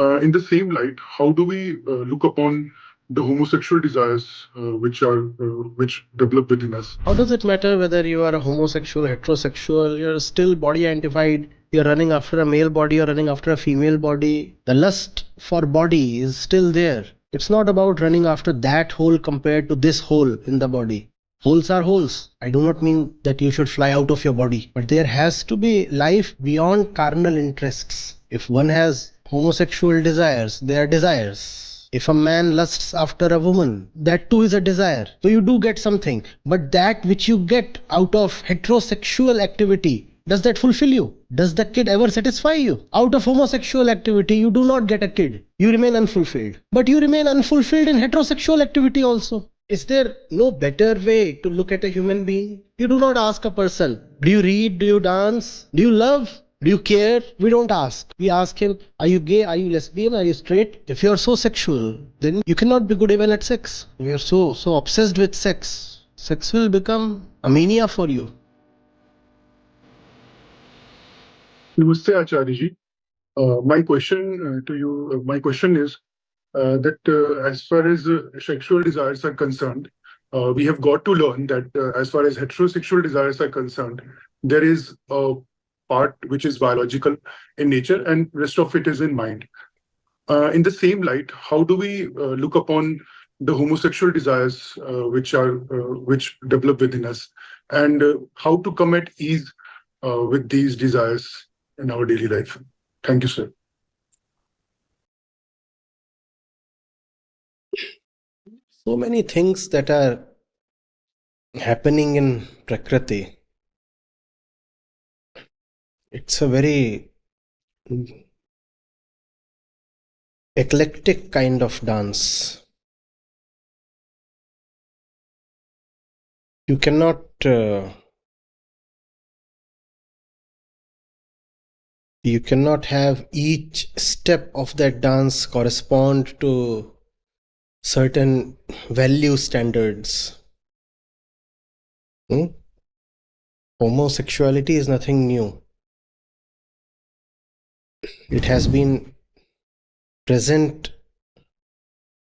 In the same light, how do we look upon the homosexual desires which develop within us? How does it matter whether you are a homosexual, heterosexual, you're still body identified, you're running after a male body, you're running after a female body? The lust for body is still there. It's not about running after that hole compared to this hole in the body. Holes are holes. I do not mean that you should fly out of your body, but there has to be life beyond carnal interests. If one has homosexual desires, they are desires. If a man lusts after a woman, that too is a desire. So you do get something. But that which you get out of heterosexual activity, does that fulfill you? Does the kid ever satisfy you? Out of homosexual activity, you do not get a kid. You remain unfulfilled. But you remain unfulfilled in heterosexual activity also. Is there no better way to look at a human being? You do not ask a person, do you read, do you dance, do you love? Do you care? We don't ask. We ask him, are you gay? Are you lesbian? Are you straight? If you are so sexual, then you cannot be good even at sex. You are so obsessed with sex. Sex will become a mania for you. Namaste, Acharya ji. My question to you, my question is that as far as sexual desires are concerned, we have got to learn that as far as heterosexual desires are concerned, there is a part which is biological in nature and rest of it is in mind. In the same light, how do we look upon the homosexual desires which develop within us, and how to come at ease with these desires in our daily life? Thank you, sir. So many things that are happening in Prakriti. It's a very eclectic kind of dance. You cannot have each step of that dance correspond to certain value standards. Homosexuality is nothing new. It has been present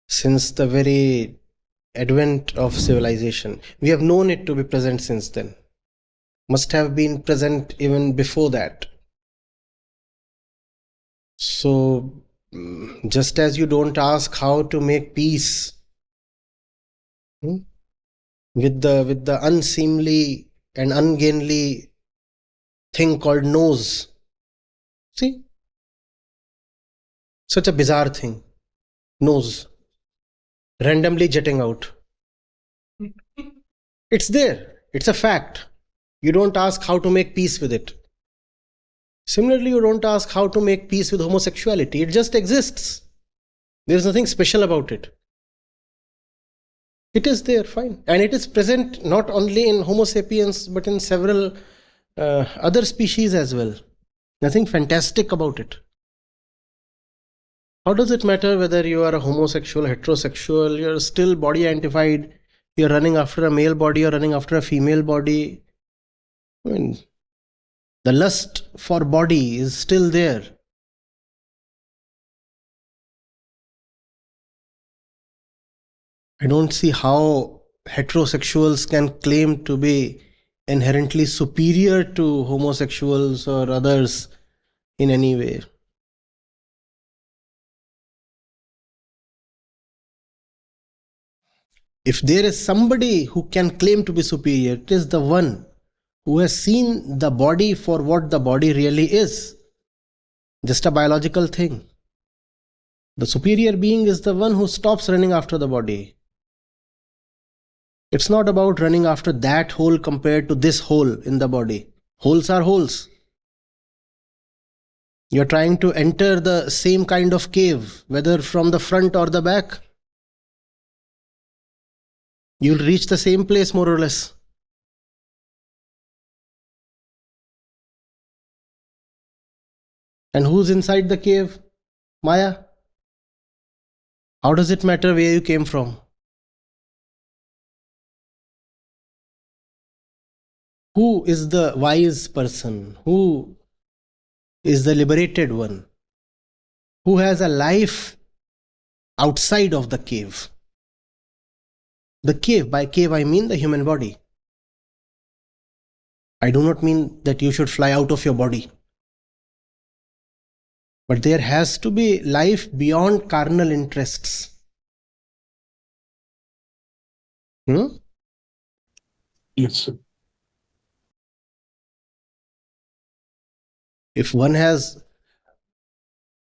since the very advent of civilization. We have known it to be present since then. Must have been present even before that. So, just as you don't ask how to make peace with the unseemly and ungainly thing called nose. See? Such a bizarre thing. Nose. Randomly jetting out. It's there. It's a fact. You don't ask how to make peace with it. Similarly, you don't ask how to make peace with homosexuality. It just exists. There's nothing special about it. It is there, fine. And it is present not only in Homo sapiens, but in several other species as well. Nothing fantastic about it. How does it matter whether you are a homosexual, heterosexual, you're still body identified, you're running after a male body, you're running after a female body? I mean, the lust for body is still there. I don't see how heterosexuals can claim to be inherently superior to homosexuals or others in any way. If there is somebody who can claim to be superior, it is the one who has seen the body for what the body really is, just a biological thing. The superior being is the one who stops running after the body. It's not about running after that hole compared to this hole in the body. Holes are holes. You're trying to enter the same kind of cave, whether from the front or the back. You'll reach the same place more or less. And who's inside the cave? Maya. How does it matter where you came from? Who is the wise person? Who is the liberated one? who has a life outside of the cave. The cave, by cave I mean the human body. I do not mean that you should fly out of your body. But there has to be life beyond carnal interests. Yes, sir. If one has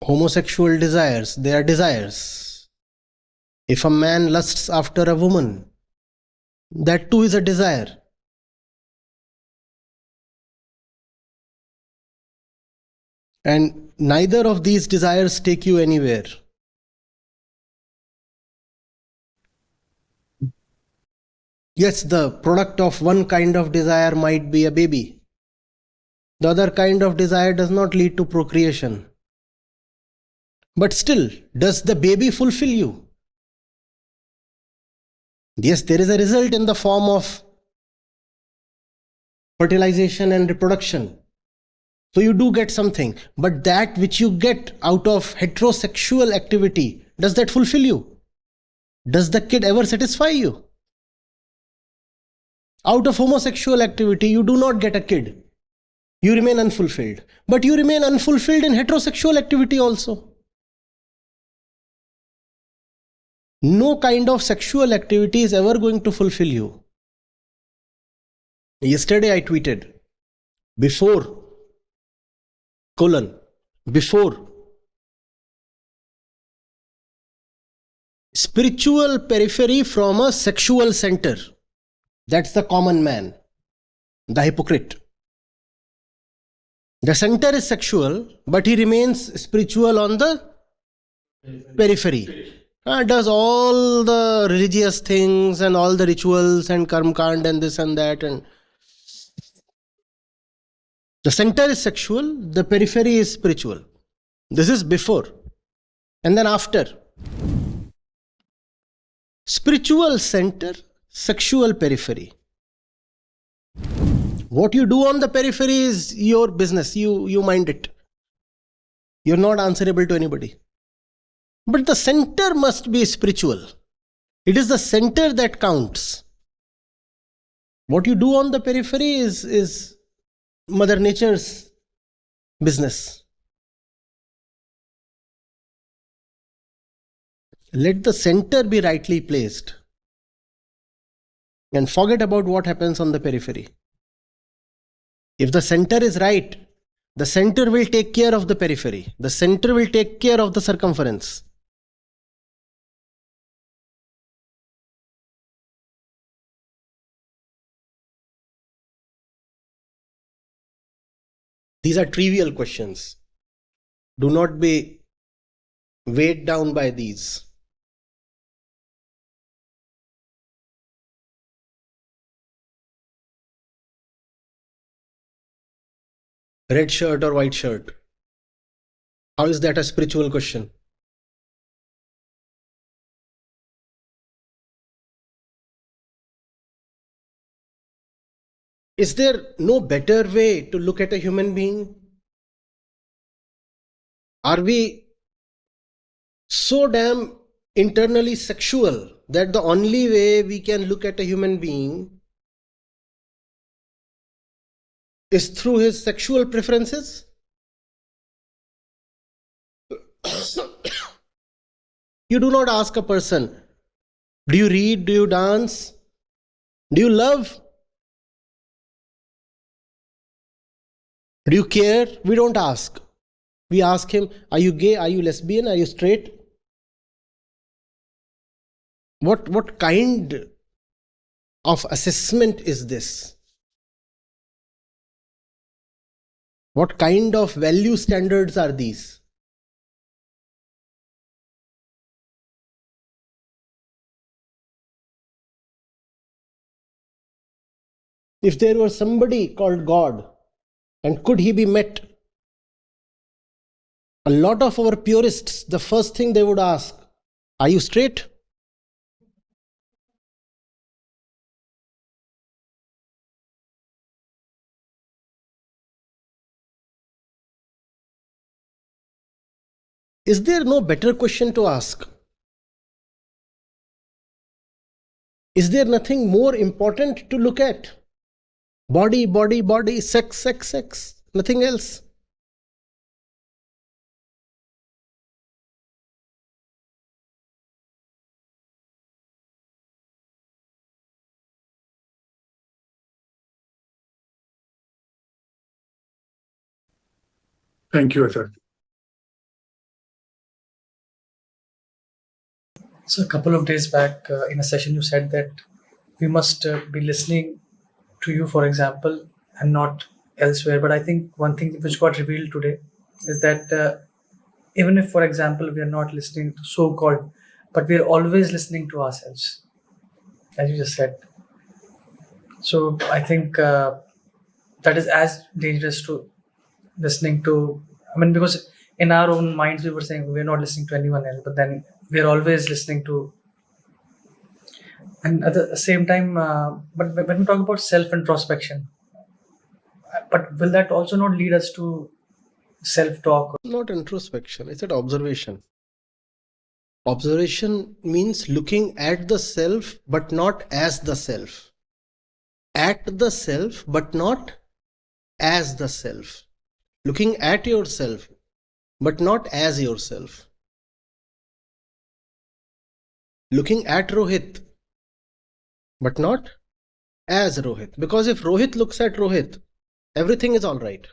homosexual desires, they are desires. If a man lusts after a woman, that too is a desire. And neither of these desires take you anywhere. Yes, the product of one kind of desire might be a baby. The other kind of desire does not lead to procreation. But still, does the baby fulfill you? Yes, there is a result in the form of fertilization and reproduction. So you do get something. But that which you get out of heterosexual activity, does that fulfill you? Does the kid ever satisfy you? Out of homosexual activity, you do not get a kid. You remain unfulfilled. But you remain unfulfilled in heterosexual activity also. No kind of sexual activity is ever going to fulfill you. Yesterday I tweeted, before, before spiritual periphery from a sexual center. That's the common man, the hypocrite. The center is sexual, but he remains spiritual on the periphery. Does all the religious things and all the rituals and karmkand and this and that, and the center is sexual, the periphery is spiritual. This is before. And then after. Spiritual center, sexual periphery. What you do on the periphery is your business. You mind it. You're not answerable to anybody. But the center must be spiritual. It is the center that counts. What you do on the periphery is Mother Nature's business. Let the center be rightly placed. And forget about what happens on the periphery. If the center is right, the center will take care of the periphery. The center will take care of the circumference. These are trivial questions. Do not be weighed down by these. Red shirt or white shirt? How is that a spiritual question? Is there no better way to look at a human being? Are we so damn internally sexual that the only way we can look at a human being is through his sexual preferences? You do not ask a person, do you read, do you dance, do you love, do you care? We don't ask. We ask him, are you gay, are you lesbian, are you straight? What kind of assessment is this? What kind of value standards are these? If there was somebody called God, and could he be met? A lot of our purists, the first thing they would ask, are you straight? Is there no better question to ask? Is there nothing more important to look at? Body, body, body, sex, sex, sex, nothing else. Thank you, Acharya. So a couple of days back in a session, you said that we must be listening to you, for example, and not elsewhere. But I think one thing which got revealed today is that even if, for example, we are not listening to so-called, but we are always listening to ourselves, as you just said. So I think that is as dangerous to listening to. I mean, because in our own minds we were saying we're not listening to anyone else, but then we're always listening to. And at the same time, but when we talk about self introspection, but will that also not lead us to self talk? Not introspection, it's an observation. Observation means looking at the self, but not as the self. At the self, but not as the self. Looking at yourself, but not as yourself. Looking at Rohit, but not as Rohit. Because if Rohit looks at Rohit, everything is all right.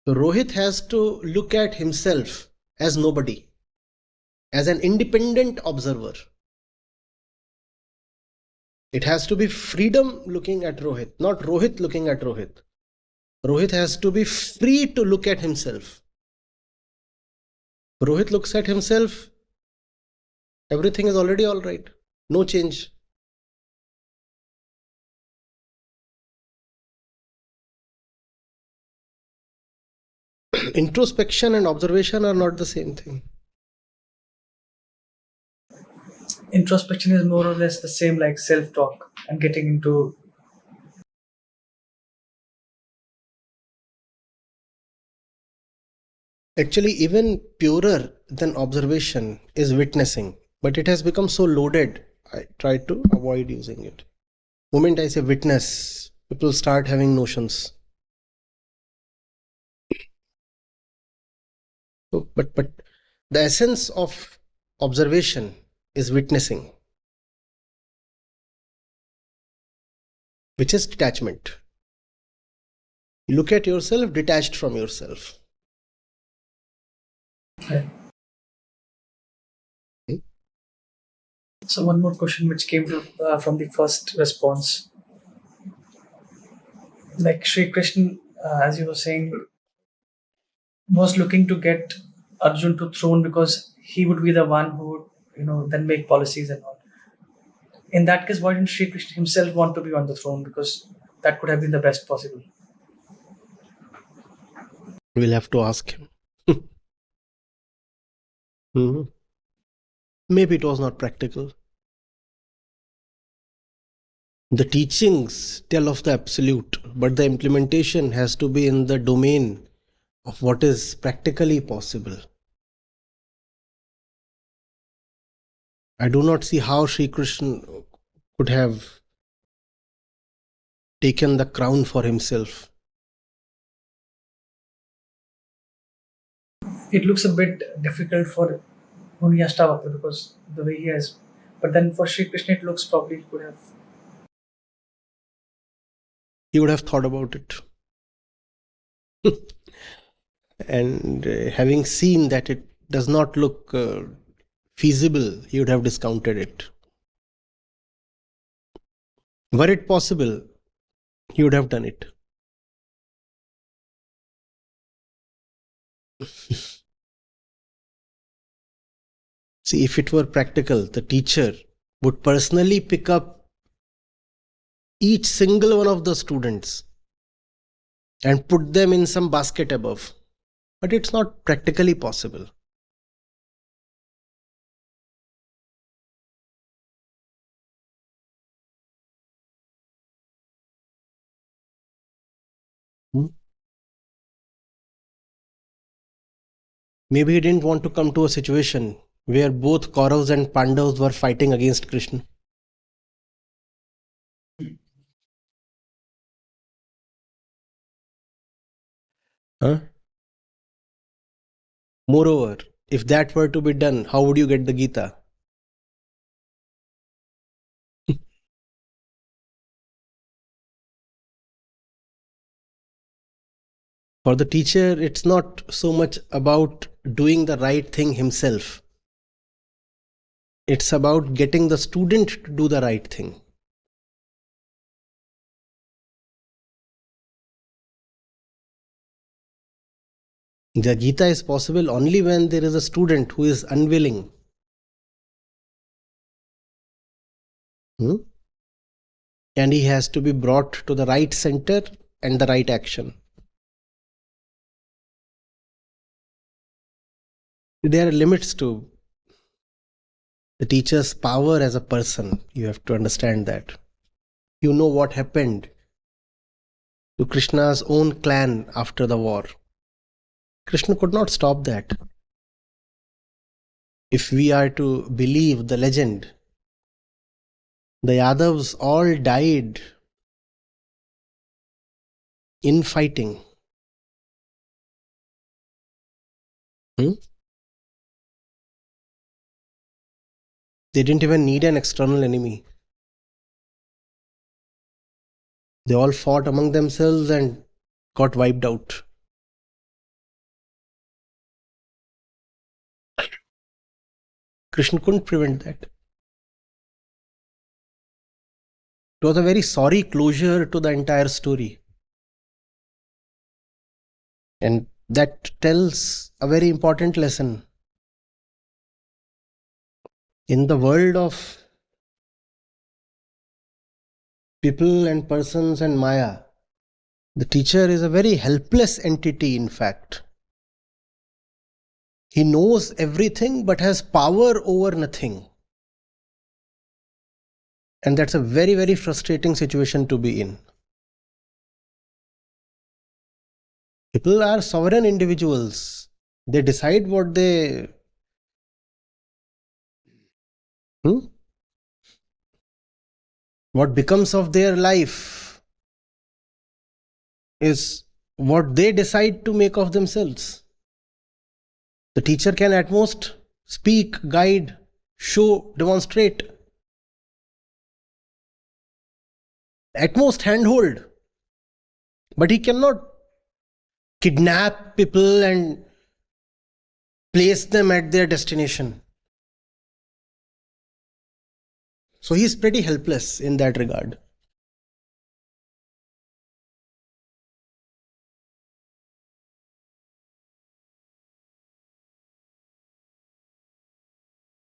So Rohit has to look at himself as nobody, as an independent observer. It has to be freedom looking at Rohit, not Rohit looking at Rohit. Rohit has to be free to look at himself. Rohit looks at himself, everything is already all right. No change. Introspection and observation are not the same thing. Introspection is more or less the same like self talk and getting into. Actually, even purer than observation is witnessing, but it has become so loaded, I try to avoid using it. The moment I say witness, people start having notions. So, but the essence of observation is witnessing, which is detachment. You look at yourself detached from yourself. Okay. So one more question which came from the first response, like Sri Krishna, as you were saying, was looking to get Arjun to throne because he would be the one who would, then make policies and all. In that case, why didn't Sri Krishna himself want to be on the throne? Because that could have been the best possible. We'll have to ask him. Mhm. Maybe it was not practical. The teachings tell of the absolute, but the implementation has to be in the domain of what is practically possible. I do not see how Sri Krishna could have taken the crown for himself. It looks a bit difficult for Munyashtavakra because the way he has. But then for Sri Krishna, it looks probably he could have. He would have thought about it. And having seen that it does not look feasible, he would have discounted it. Were it possible, he would have done it. See, if it were practical, the teacher would personally pick up each single one of the students and put them in some basket above. But it's not practically possible. Hmm? Maybe he didn't want to come to a situation where both Kauravas and Pandavas were fighting against Krishna. Huh? Moreover, if that were to be done, how would you get the Gita? For the teacher, it's not so much about doing the right thing himself. It's about getting the student to do the right thing. The Gita is possible only when there is a student who is unwilling. And he has to be brought to the right center and the right action. There are limits to the teacher's power as a person. You have to understand that. You know what happened to Krishna's own clan after the war. Krishna could not stop that. If we are to believe the legend, the Yadavs all died in fighting. They didn't even need an external enemy. They all fought among themselves and got wiped out. Krishna couldn't prevent that. It was a very sorry closure to the entire story. And that tells a very important lesson. In the world of people and persons and Maya, the teacher is a very helpless entity, in fact. He knows everything but has power over nothing. And that's a very, very frustrating situation to be in. People are sovereign individuals. They decide what they... What becomes of their life is what they decide to make of themselves. The teacher can at most speak, guide, show, demonstrate. At most handhold. But he cannot kidnap people and place them at their destination. So he is pretty helpless in that regard.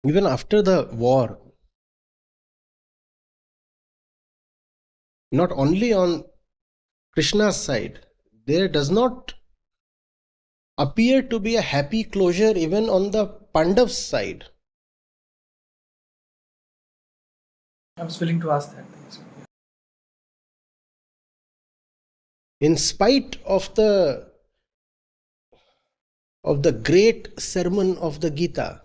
Even after the war, not only on Krishna's side, there does not appear to be a happy closure even on the Pandav's side. I was willing to ask that. In spite of the great sermon of the Gita,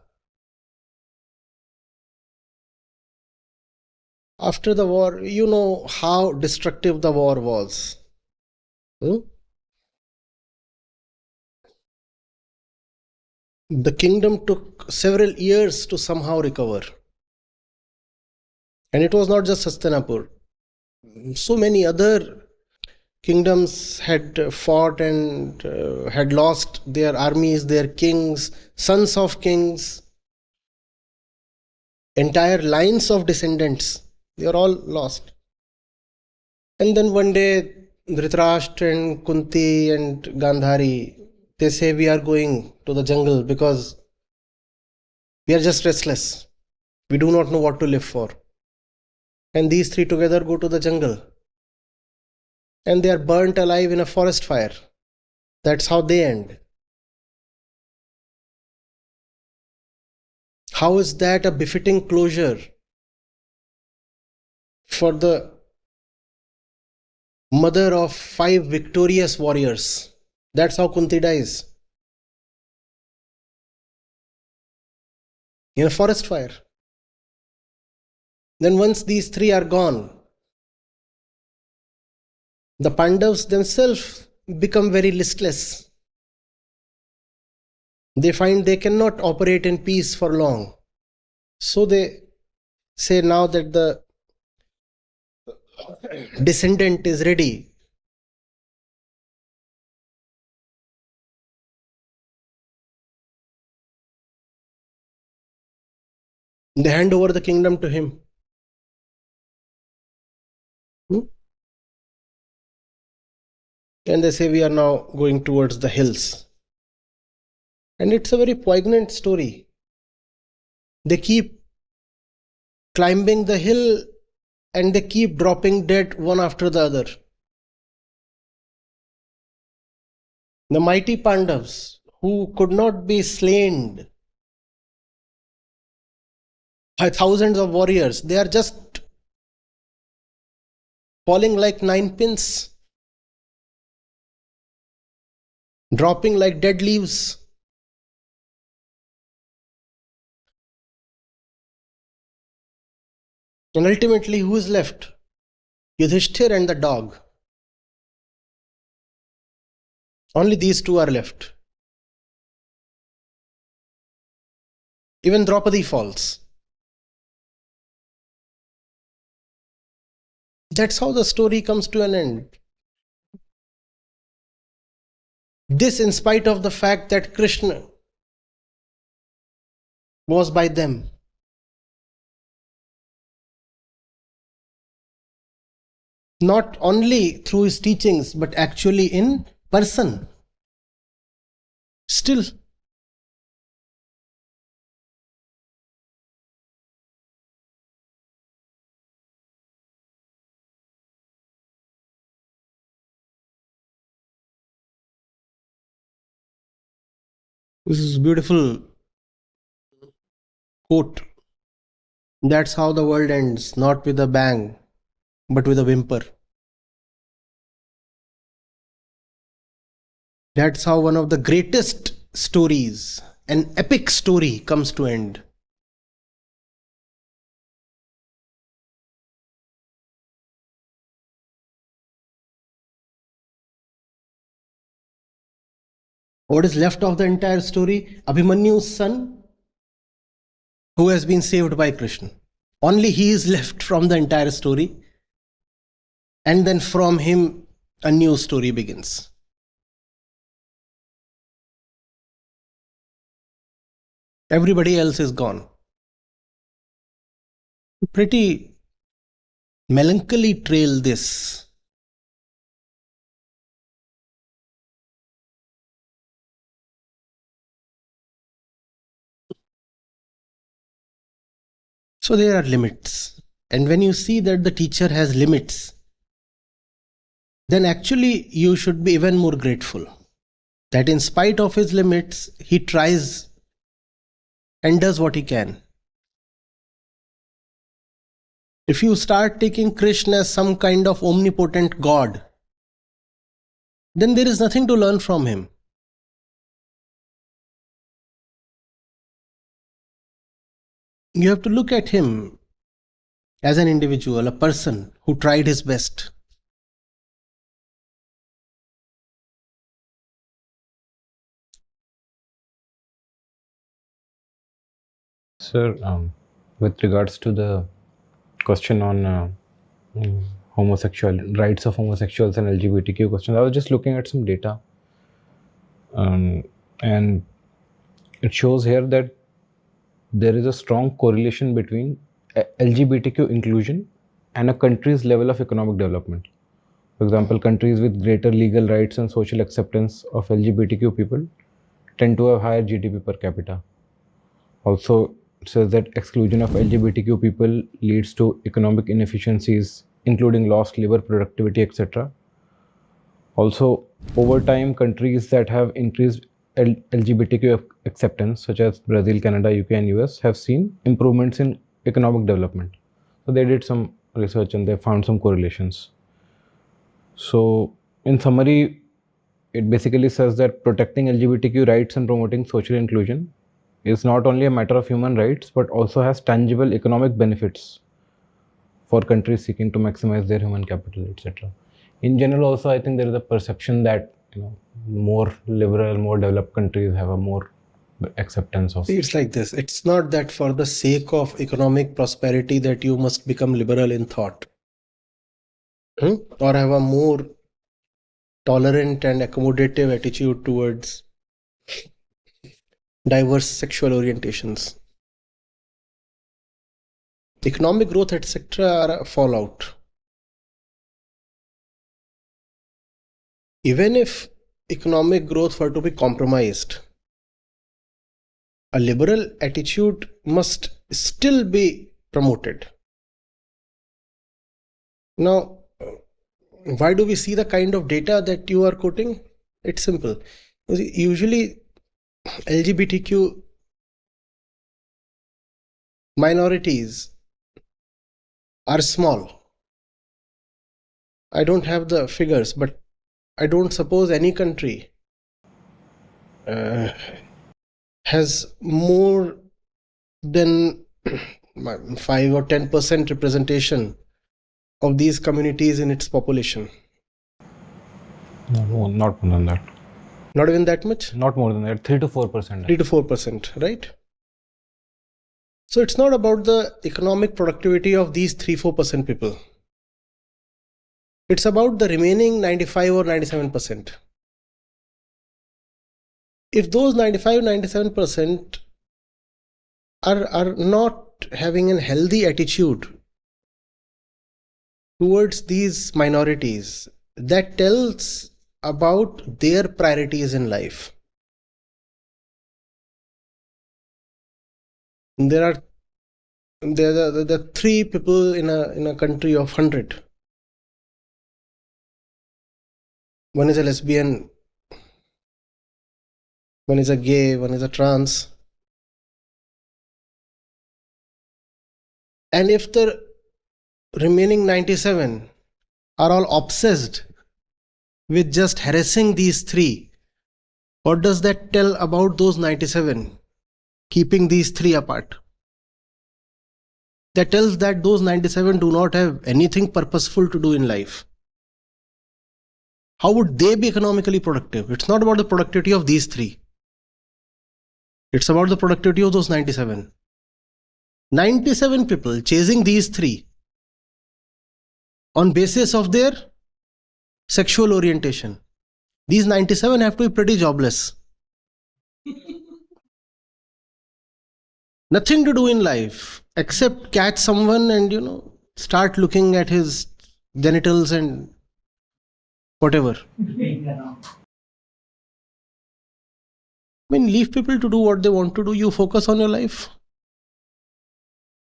after the war, you know how destructive the war was. The kingdom took several years to somehow recover. And it was not just Hastinapur. So many other kingdoms had fought and had lost their armies, their kings, sons of kings, entire lines of descendants. They are all lost. And then one day, Dhritarashtra and Kunti and Gandhari, they say we are going to the jungle because we are just restless. We do not know what to live for. And these three together go to the jungle. And they are burnt alive in a forest fire. That's how they end. How is that a befitting closure for the mother of 5 victorious warriors? That's how Kunti dies. in a forest fire. Then once these three are gone, the Pandavas themselves become very listless. They find they cannot operate in peace for long. So they say, now that the descendant is ready, they hand over the kingdom to him. And they say, we are now going towards the hills. And it's a very poignant story. They keep climbing the hill and they keep dropping dead one after the other. The mighty Pandavas, who could not be slain by thousands of warriors, they are just falling like ninepins, dropping like dead leaves. And ultimately, who is left? Yudhishthir and the dog. Only these two are left. Even Draupadi falls. That's how the story comes to an end. This in spite of the fact that Krishna was by them. Not only through his teachings, but actually in person. Still. This is a beautiful quote. That's how the world ends, not with a bang, but with a whimper. That's how one of the greatest stories, an epic story, comes to end. What is left of the entire story? Abhimanyu's son, who has been saved by Krishna. Only he is left from the entire story. And then from him, a new story begins. Everybody else is gone. Pretty melancholy trail this. So there are limits. And when you see that the teacher has limits, then actually you should be even more grateful that in spite of his limits, he tries and does what he can. If you start taking Krishna as some kind of omnipotent God, then there is nothing to learn from him. You have to look at him as an individual, a person who tried his best. Sir, with regards to the question on homosexual rights of homosexuals and LGBTQ questions, I was just looking at some data, and it shows here that there is a strong correlation between LGBTQ inclusion and a country's level of economic development. For example, countries with greater legal rights and social acceptance of LGBTQ people tend to have higher GDP per capita. Also, it says that exclusion of LGBTQ people leads to economic inefficiencies, including lost labor productivity, etc. Also, over time, countries that have increased LGBTQ acceptance, such as Brazil, Canada, UK, and US, have seen improvements in economic development. So they did some research and they found some correlations. So, in summary, it basically says that protecting LGBTQ rights and promoting social inclusion is not only a matter of human rights but also has tangible economic benefits for countries seeking to maximize their human capital, etc. In general, also, I think there is a perception that more liberal, more developed countries have a more acceptance of. See, it's like this. It's not that for the sake of economic prosperity that you must become liberal in thought, or have a more tolerant and accommodative attitude towards diverse sexual orientations. Economic growth, etc., are a fallout. Even if economic growth were to be compromised, a liberal attitude must still be promoted. Now, why do we see the kind of data that you are quoting? It's simple. Usually, LGBTQ minorities are small. I don't have the figures, but I don't suppose any country has more than 5 or 10% representation of these communities in its population. No, not more than that. Not even that much? Not more than that. 3 to 4%. 3 to 4%, right? So it's not about the economic productivity of these 3-4% people. It's about the remaining 95 or 97%. If those 95-97% are not having a healthy attitude towards these minorities, that tells about their priorities in life. There are 3 people in a country of 100. One is a lesbian, one is a gay, one is a trans. And if the remaining 97 are all obsessed with just harassing these 3, what does that tell about those 97 keeping these 3 apart? That tells that those 97 do not have anything purposeful to do in life. How would they be economically productive? It's not about the productivity of these 3. It's about the productivity of those 97. 97 people chasing these 3 on basis of their sexual orientation. These 97 have to be pretty jobless. Nothing to do in life except catch someone and start looking at his genitals and whatever. Leave people to do what they want to do. You focus on your life.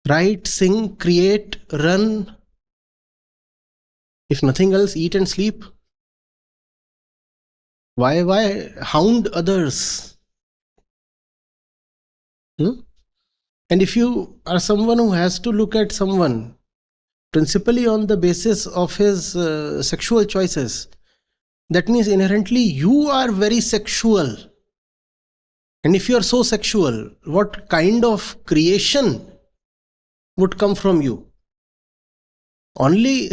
Write, sing, create, run. If nothing else, eat and sleep. Why hound others? And if you are someone who has to look at someone principally on the basis of his sexual choices, that means inherently you are very sexual. And if you are so sexual, what kind of creation would come from you? Only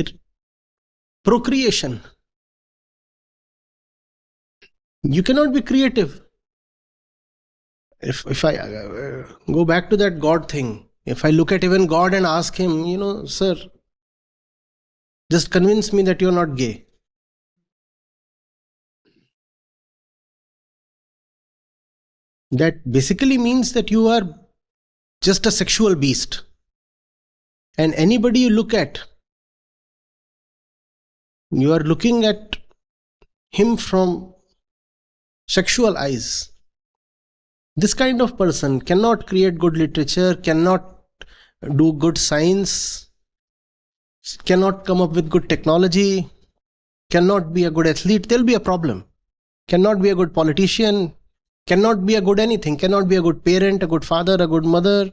procreation. You cannot be creative. If I go back to that God thing, if I look at even God and ask him, sir, just convince me that you're not gay. That basically means that you are just a sexual beast. And anybody you look at, you are looking at him from sexual eyes. This kind of person cannot create good literature, cannot do good science, cannot come up with good technology, cannot be a good athlete. There'll be a problem. Cannot be a good politician, cannot be a good anything, cannot be a good parent, a good father, a good mother.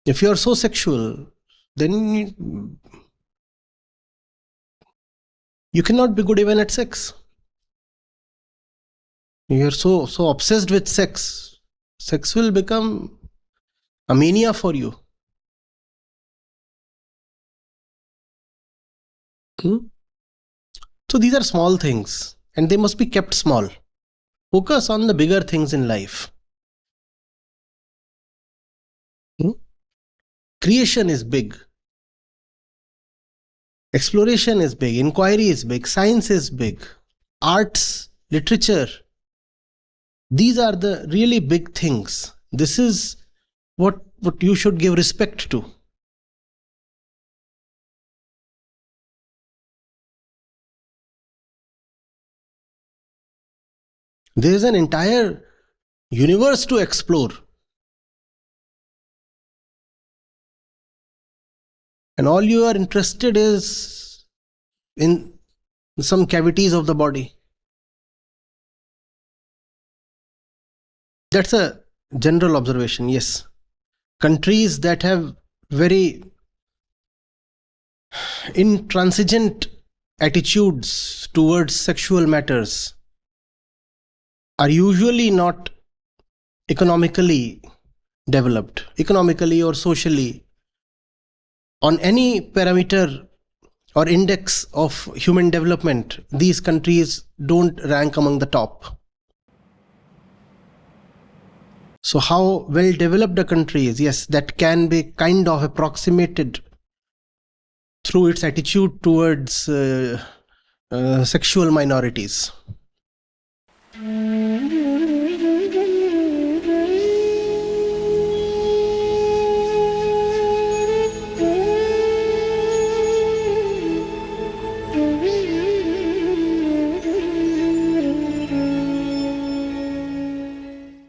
If you are so sexual, then you cannot be good even at sex. You are so obsessed with sex sex will become a mania for you. So these are small things and they must be kept small. Focus on the bigger things in life. Creation is big. Exploration is big. Inquiry is big. Science is big. Arts, literature. These are the really big things. This is what you should give respect to. There is an entire universe to explore. And all you are interested is in some cavities of the body. That's a general observation, yes. Countries that have very intransigent attitudes towards sexual matters are usually not economically developed, economically or socially. On any parameter or index of human development, these countries don't rank among the top. So how well developed a country is, yes, that can be kind of approximated through its attitude towards sexual minorities.